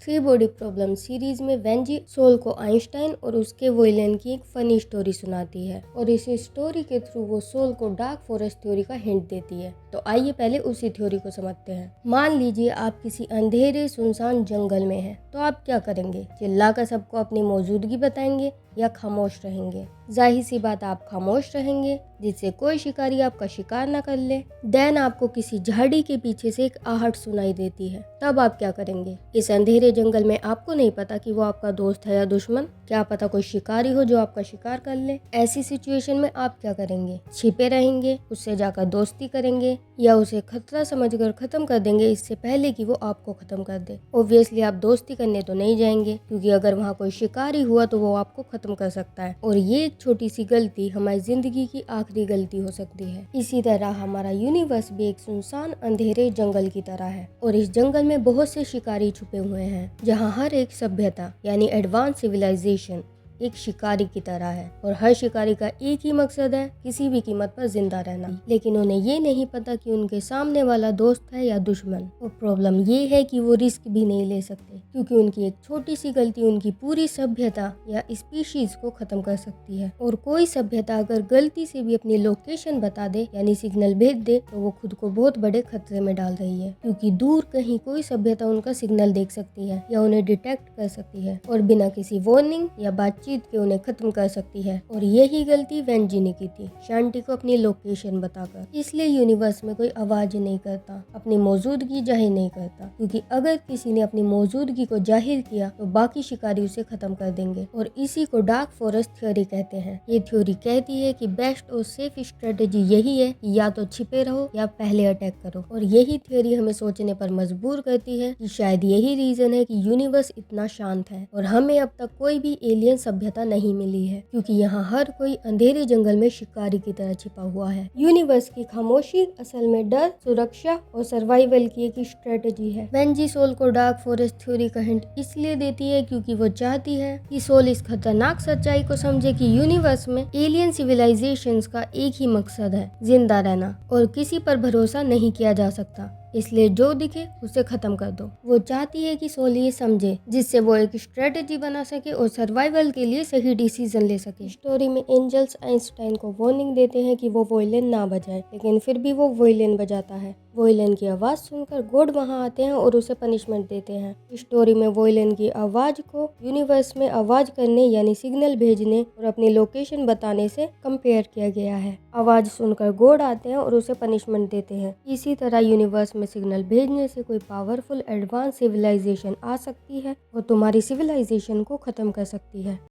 Three body problem series में Venzy soul को Einstein और उसके वोयलन की एक फनी स्टोरी सुनाती है और इस स्टोरी के थ्रू वो सोल को डार्क फॉरेस्ट थ्योरी का हिंट देती है। तो आइए पहले उसी थ्योरी को समझते हैं। मान लीजिए आप किसी अंधेरे सुनसान जंगल में हैं, तो आप क्या करेंगे? चिल्लाकर सबको अपनी मौजूदगी बताएंगे या खामोश रहेंगे? जाहिर सी बात, आप खामोश रहेंगे जिससे कोई शिकारी आपका शिकार ना कर ले। देन आपको किसी झाड़ी के पीछे से एक आहट सुनाई देती है, तब आप क्या करेंगे? इस अंधेरे जंगल में आपको नहीं पता कि वो आपका दोस्त है या दुश्मन, क्या पता कोई शिकारी हो जो आपका शिकार कर ले। ऐसी सिचुएशन में आप क्या करेंगे? छिपे रहेंगे, उससे जाकर दोस्ती करेंगे या उसे खतरा समझकर खत्म कर देंगे इससे पहले कि वो आपको खत्म कर दे। ऑब्वियसली आप दोस्ती करने तो नहीं जाएंगे, क्योंकि अगर वहाँ कोई शिकारी हुआ तो वो आपको खत्म कर सकता है और ये एक छोटी सी गलती हमारी जिंदगी की आखिरी गलती हो सकती है। इसी तरह हमारा यूनिवर्स भी एक सुनसान अंधेरे जंगल की तरह है और इस जंगल में बहुत से शिकारी छुपे हुए हैं, जहाँ हर एक सभ्यता यानी एडवांस सिविलाइजेशन एक शिकारी की तरह है और हर शिकारी का एक ही मकसद है, किसी भी कीमत पर जिंदा रहना। लेकिन उन्हें ये नहीं पता कि उनके सामने वाला दोस्त है या दुश्मन। और प्रॉब्लम ये है कि वो रिस्क भी नहीं ले सकते, क्योंकि उनकी एक छोटी सी गलती उनकी पूरी सभ्यता या स्पीशीज को खत्म कर सकती है। और कोई सभ्यता अगर गलती से भी अपनी लोकेशन बता दे यानी सिग्नल भेज दे, तो वो खुद को बहुत बड़े खतरे में डाल रही है, क्योंकि दूर कहीं कोई सभ्यता उनका सिग्नल देख सकती है या उन्हें डिटेक्ट कर सकती है और बिना किसी वार्निंग या बातचीत के उन्हें खत्म कर सकती है। और यही गलती वेंजी ने की थी, शांति को अपनी लोकेशन बताकर। इसलिए यूनिवर्स में कोई आवाज नहीं करता, अपनी मौजूदगी जाहिर नहीं करता, क्योंकि अगर किसी ने अपनी मौजूदगी को जाहिर किया तो बाकी शिकारी उसे खत्म कर देंगे। और इसी को डार्क फॉरेस्ट थ्योरी कहते हैं। ये थ्योरी कहती है कि बेस्ट और सेफ स्ट्रेटेजी यही है कि या तो छिपे रहो या पहले अटैक करो। और यही थ्योरी हमें सोचने पर मजबूर करती है कि शायद यही रीजन है कि यूनिवर्स इतना शांत है और हमें अब तक कोई भी एलियन सभ्यता नहीं मिली है, क्योंकि यहाँ हर कोई अंधेरे जंगल में शिकारी की तरह छिपा हुआ है। यूनिवर्स की खामोशी असल में डर, सुरक्षा और सर्वाइवल की एक स्ट्रेटेजी है। वेंजी सोल को डार्क फॉरेस्ट थ्योरी का हिंट इसलिए देती है क्योंकि वो चाहती है कि सोल इस खतरनाक सच्चाई को समझे कि यूनिवर्स में एलियन सिविलाइजेशंस का एक ही मकसद है, जिंदा रहना, और किसी पर भरोसा नहीं किया जा सकता। इसलिए जो दिखे उसे खत्म कर दो। वो चाहती है कि सोल ये समझे, जिससे वो एक स्ट्रेटेजी बना सके और सर्वाइवल के लिए सही डिसीजन ले सके। स्टोरी में एंजल्स आइंस्टाइन को वार्निंग देते हैं कि वो वोयलिन ना बजाए, लेकिन फिर भी वो वोयलिन बजाता है। वोयलिन की आवाज सुनकर गॉड वहां आते हैं और उसे पनिशमेंट देते हैं। स्टोरी में वोयलिन की आवाज को यूनिवर्स में आवाज करने यानी सिग्नल भेजने और अपनी लोकेशन बताने से कंपेयर किया गया है। आवाज सुनकर गॉड आते हैं और उसे पनिशमेंट देते हैं। इसी तरह यूनिवर्स में सिग्नल भेजने से कोई पावरफुल एडवांस सिविलाइजेशन आ सकती है और तुम्हारी सिविलाइजेशन को खत्म कर सकती है।